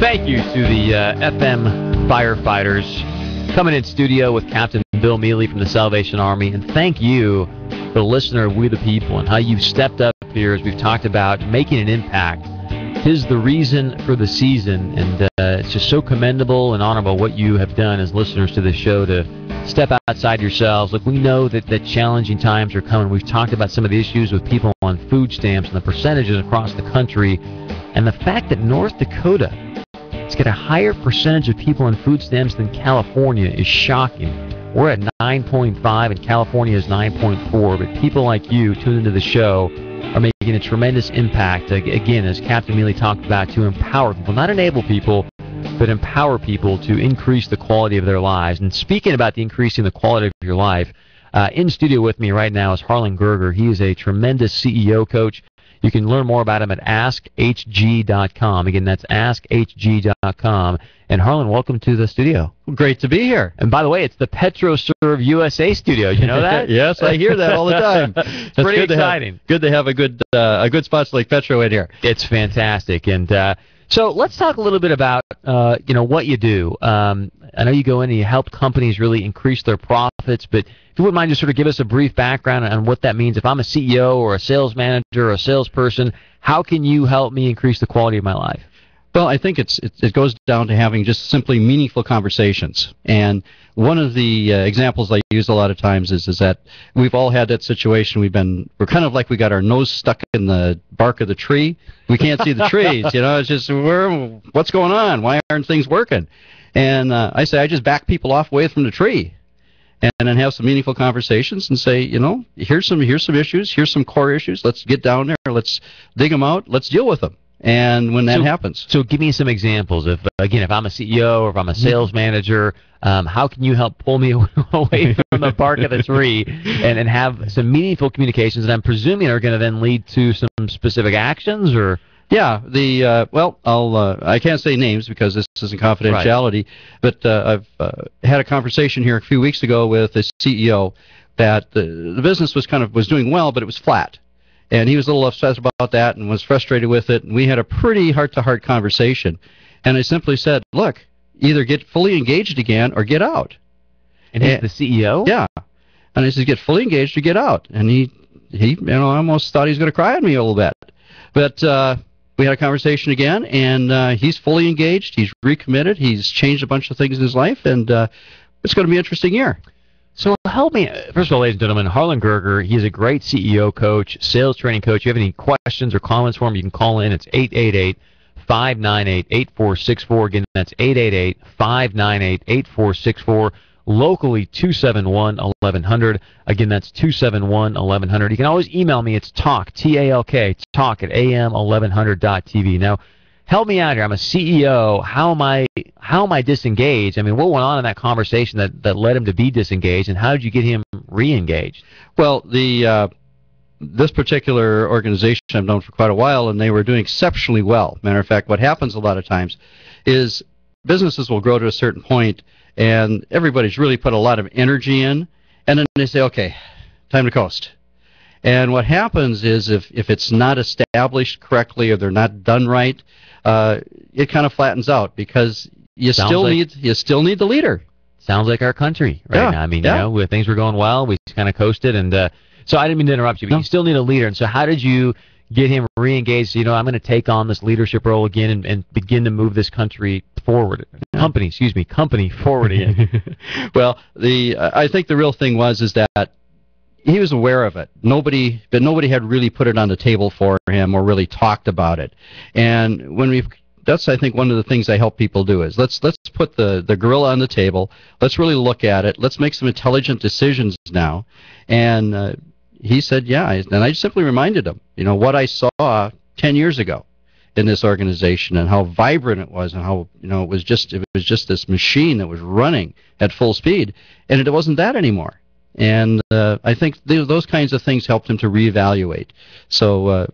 Thank you to the FM firefighters coming in studio with Captain Bill Mealy from the Salvation Army. And thank you, the listener of We the People, and how you've stepped up here as we've talked about making an impact. 'Tis the reason for the season, and it's just so commendable and honorable what you have done as listeners to this show to step outside yourselves. Look, we know that challenging times are coming. We've talked about some of the issues with people on food stamps and the percentages across the country, and the fact that North Dakota has got a higher percentage of people on food stamps than California is shocking. We're at 9.5 and California is 9.4, but people like you tuned into the show are making a tremendous impact, again, as Captain Mealy talked about, to empower people, not enable people, but empower people to increase the quality of their lives. And speaking about the increasing the quality of your life, in studio with me right now is Harlan Gerger. He is a tremendous CEO coach. You can learn more about him at AskHG.com. Again, that's AskHG.com. And Harlan, welcome to the studio. Great to be here. And by the way, it's the PetroServe USA studio. You know that? Yes, I hear that all the time. It's pretty exciting. Good to have a good spots like Petro in here. It's fantastic. And so let's talk a little bit about what you do. I know you go in and you help companies really increase their profits, but if you wouldn't mind just sort of give us a brief background on what that means. If I'm a CEO or a sales manager or a salesperson, how can you help me increase the quality of my life? Well, I think it goes down to having just simply meaningful conversations. And one of the examples I use a lot of times is that we've all had that situation. We're kind of like we got our nose stuck in the bark of the tree. We can't see the trees. It's just, what's going on? Why aren't things working? And I say I just back people off away from the tree, and then have some meaningful conversations and say, here's some issues, here's some core issues. Let's get down there, let's dig them out, let's deal with them. And when that happens. So give me some examples. If I'm a CEO or if I'm a sales manager, how can you help pull me away from the bark of the tree and have some meaningful communications that I'm presuming are going to then lead to some specific actions? Or yeah, I can't say names because this isn't confidentiality, right. But I've had a conversation here a few weeks ago with a CEO that the business was doing well, but it was flat. And he was a little upset about that and was frustrated with it. And we had a pretty heart-to-heart conversation. And I simply said, look, either get fully engaged again or get out. And he's the CEO? Yeah. And I said, get fully engaged or get out. And he I almost thought he was going to cry at me a little bit. But we had a conversation again, and he's fully engaged. He's recommitted. He's changed a bunch of things in his life, and it's going to be an interesting year. So help me. First of all, ladies and gentlemen, Harlan Gerger, he's a great CEO coach, sales training coach. If you have any questions or comments for him, you can call in. It's 888-598-8464. Again, that's 888-598-8464. Locally, 271-1100. Again, that's 271-1100. You can always email me. It's talk, T-A-L-K, talk at am1100.tv. Now, help me out here. I'm a CEO. How am I disengaged? I mean, what went on in that conversation that led him to be disengaged, and how did you get him re-engaged? Well, this particular organization I've known for quite a while, and they were doing exceptionally well. Matter of fact, what happens a lot of times is businesses will grow to a certain point, and everybody's really put a lot of energy in, and then they say, okay, time to coast. And what happens is if it's not established correctly or they're not done right, it kind of flattens out because you still need the leader. Sounds like our country right now. I mean, when things were going well, we kind of coasted, and so I didn't mean to interrupt you, but you still need a leader. And so how did you get him re-engaged? I'm going to take on this leadership role again and begin to move this country forward. Company forward again. Well, I think the real thing is that he was aware of it. Nobody had really put it on the table for him or really talked about it. And that's I think one of the things I help people do is let's put the gorilla on the table. Let's really look at it. Let's make some intelligent decisions now. And he said, yeah. And I simply reminded him, what I saw 10 years ago in this organization and how vibrant it was and how it was just this machine that was running at full speed, and it wasn't that anymore. And I think those kinds of things helped him to reevaluate. So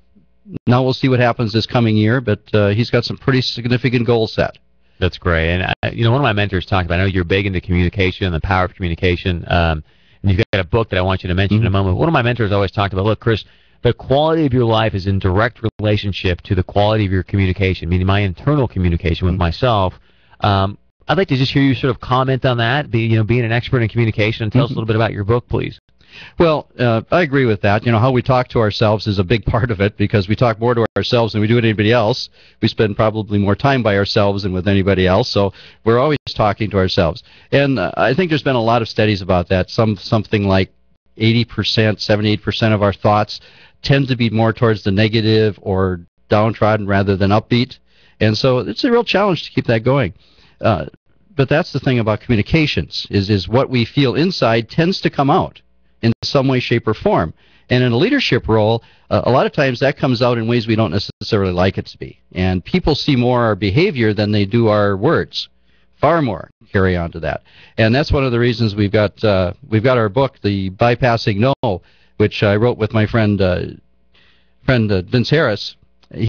now we'll see what happens this coming year, but he's got some pretty significant goals set. That's great. And one of my mentors talked about, I know you're big into communication and the power of communication, and you've got a book that I want you to mention in a moment. One of my mentors always talked about, look, Chris, the quality of your life is in direct relationship to the quality of your communication, meaning my internal communication with myself. I'd like to just hear you sort of comment on that, being an expert in communication, and tell us a little bit about your book, please. Well, I agree with that. How we talk to ourselves is a big part of it, because we talk more to ourselves than we do with anybody else. We spend probably more time by ourselves than with anybody else, so we're always talking to ourselves. And I think there's been a lot of studies about that. Something like 80%, 78% of our thoughts tend to be more towards the negative or downtrodden rather than upbeat. And so it's a real challenge to keep that going. But that's the thing about communications, is what we feel inside tends to come out in some way, shape, or form. And in a leadership role, a lot of times that comes out in ways we don't necessarily like it to be. And people see more our behavior than they do our words. Far more carry on to that. And that's one of the reasons we've got our book, The Bypassing No, which I wrote with my friend Vince Harris.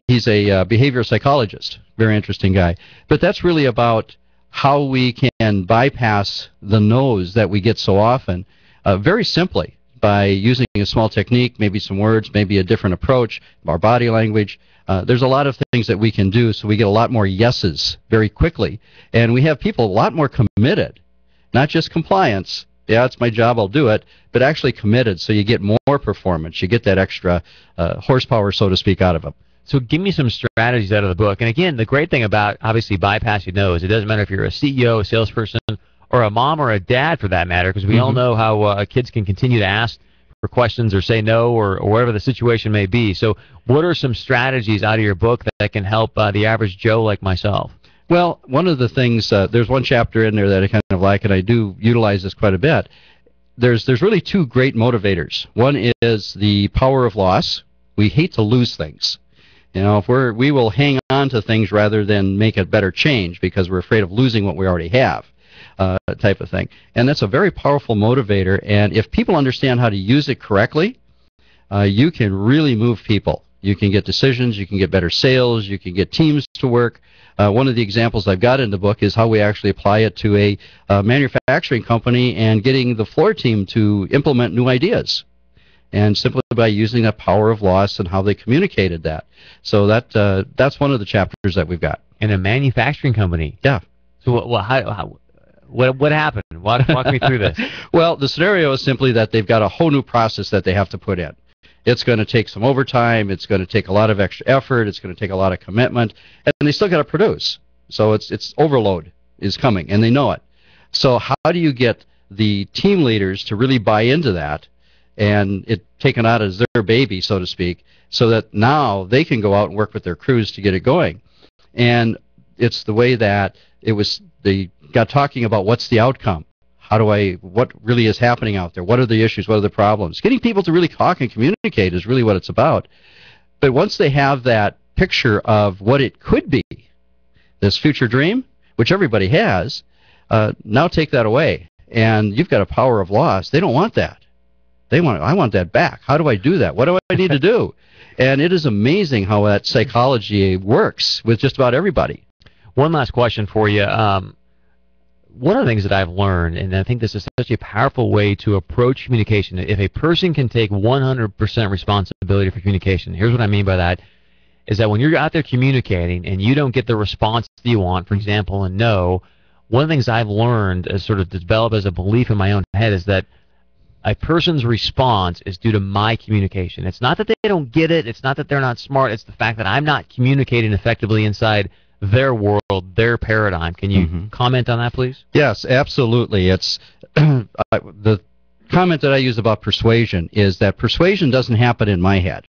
He's a behavioral psychologist, very interesting guy. But that's really about how we can bypass the no's that we get so often, very simply by using a small technique, maybe some words, maybe a different approach, our body language. There's a lot of things that we can do, so we get a lot more yeses very quickly. And we have people a lot more committed, not just compliance. Yeah, it's my job, I'll do it, but actually committed, so you get more performance. You get that extra horsepower, so to speak, out of them. So give me some strategies out of the book. And again, the great thing about, obviously, bypassing no is it doesn't matter if you're a CEO, a salesperson, or a mom or a dad for that matter, because we all know how kids can continue to ask for questions or say no or whatever the situation may be. So what are some strategies out of your book that can help the average Joe like myself? Well, one of the things, there's one chapter in there that I kind of like, and I do utilize this quite a bit. There's really two great motivators. One is the power of loss. We hate to lose things. If we will hang on to things rather than make a better change because we're afraid of losing what we already have, type of thing. And that's a very powerful motivator. And if people understand how to use it correctly, you can really move people. You can get decisions, you can get better sales, you can get teams to work. One of the examples I've got in the book is how we actually apply it to a manufacturing company and getting the floor team to implement new ideas. And simply by using that power of loss and how they communicated that. So that's one of the chapters that we've got. In a manufacturing company? Yeah. So what happened? Walk me through this. Well, the scenario is simply that they've got a whole new process that they have to put in. It's going to take some overtime. It's going to take a lot of extra effort. It's going to take a lot of commitment. And they still got to produce. So it's overload is coming, and they know it. So how do you get the team leaders to really buy into that and it taken out as their baby, so to speak, so that now they can go out and work with their crews to get it going? And it's the way that they got talking about what's the outcome. What really is happening out there? What are the issues? What are the problems? Getting people to really talk and communicate is really what it's about. But once they have that picture of what it could be, this future dream, which everybody has, now take that away. And you've got a power of loss. They don't want that. I want that back. How do I do that? What do I need to do? And it is amazing how that psychology works with just about everybody. One last question for you. One of the things that I've learned, and I think this is such a powerful way to approach communication, if a person can take 100% responsibility for communication, here's what I mean by that, is that when you're out there communicating and you don't get the response that you want, for example, a no, one of the things I've learned as sort of developed as a belief in my own head is that a person's response is due to my communication. It's not that they don't get it. It's not that they're not smart. It's the fact that I'm not communicating effectively inside their world, their paradigm. Can you comment on that, please? Yes, absolutely. It's the comment that I use about persuasion is that persuasion doesn't happen in my head.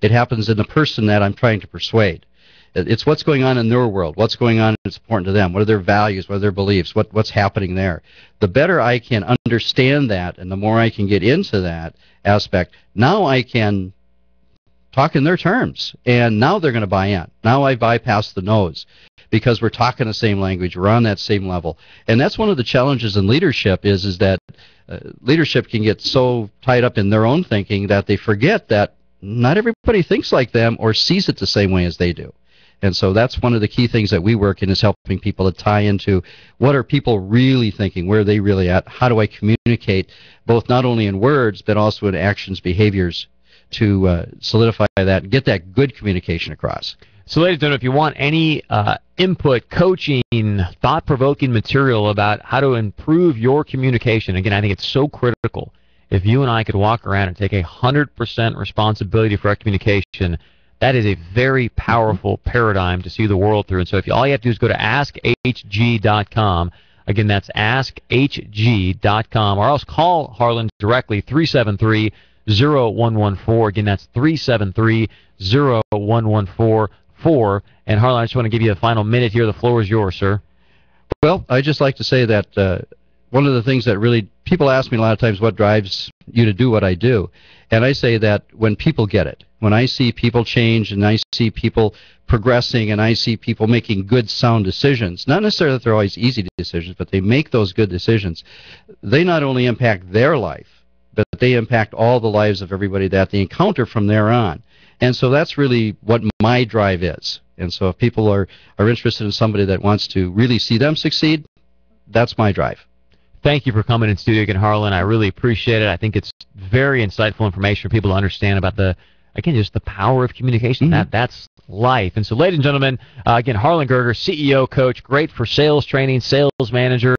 It happens in the person that I'm trying to persuade. It's what's going on in their world, what's going on that's important to them, what are their values, what are their beliefs, what's happening there. The better I can understand that and the more I can get into that aspect, now I can talk in their terms, and now they're going to buy in. Now I bypass the no's because we're talking the same language, we're on that same level. And that's one of the challenges in leadership is that leadership can get so tied up in their own thinking that they forget that not everybody thinks like them or sees it the same way as they do. And so that's one of the key things that we work in is helping people to tie into what are people really thinking, where are they really at, how do I communicate both not only in words but also in actions, behaviors, solidify that and get that good communication across. So, ladies and gentlemen, if you want any input, coaching, thought-provoking material about how to improve your communication, again, I think it's so critical. If you and I could walk around and take 100% responsibility for our communication, that is a very powerful paradigm to see the world through. And so all you have to do is go to askhg.com. Again, that's askhg.com. Or else call Harlan directly, 373-0114. Again, that's 373-0114. And Harlan, I just want to give you a final minute here. The floor is yours, sir. Well, I'd just like to say that one of the things that really, people ask me a lot of times what drives you to do what I do. And I say that when people get it, when I see people change and I see people progressing and I see people making good, sound decisions, not necessarily that they're always easy decisions, but they make those good decisions, they not only impact their life, but they impact all the lives of everybody that they encounter from there on. And so that's really what my drive is. And so if people are interested in somebody that wants to really see them succeed, that's my drive. Thank you for coming in studio again, Harlan. I really appreciate it. I think it's very insightful information for people to understand about just the power of communication. Mm-hmm. That's life. And so, ladies and gentlemen, again, Harlan Gerger, CEO, coach, great for sales training, sales managers.